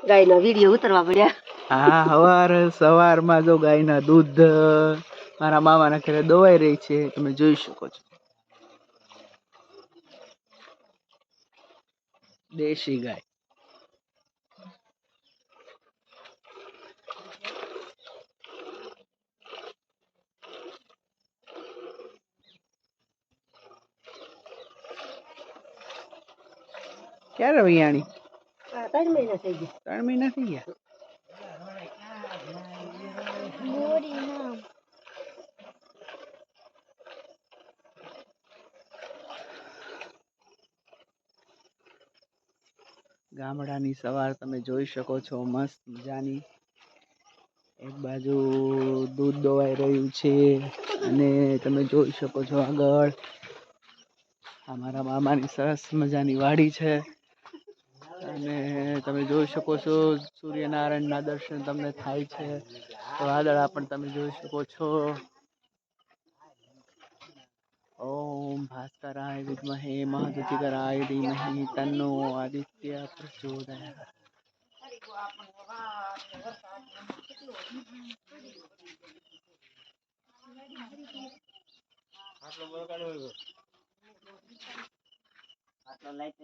ગાયના વિડીયો ઉતરવા પડ્યા. હા, સવારમાં જો ગાયના દૂધ મારા મામાના ઘરે દોવાઈ રહી છે, તમે જોઈ શકો છો. દેશી ગાય. ક્યારે વૈયાણી? 3 મહિના થઈ ગયા. 3 મહિના થઈ ગયા. ગામડાની સવાર તમે જોઈ શકો છો, મસ્ત મજાની. એક બાજુ દૂધ દોવાઈ રહ્યું છે અને તમે જોઈ શકો છો આગળ અમારા મામાની સરસ મજાની વાડી છે અને તમે જોઈ શકો છો સૂર્યનારાયણના દર્શન તમને થાય છે. વાદળા પણ તમે જોઈ શકો છો. ઓમ ભાસ્કરાય વિદ્મહે મહાદુતિકરાય ધીમહિ તન્નો આદિત્ય પ્રચોદયાત. આટલો લાઈટ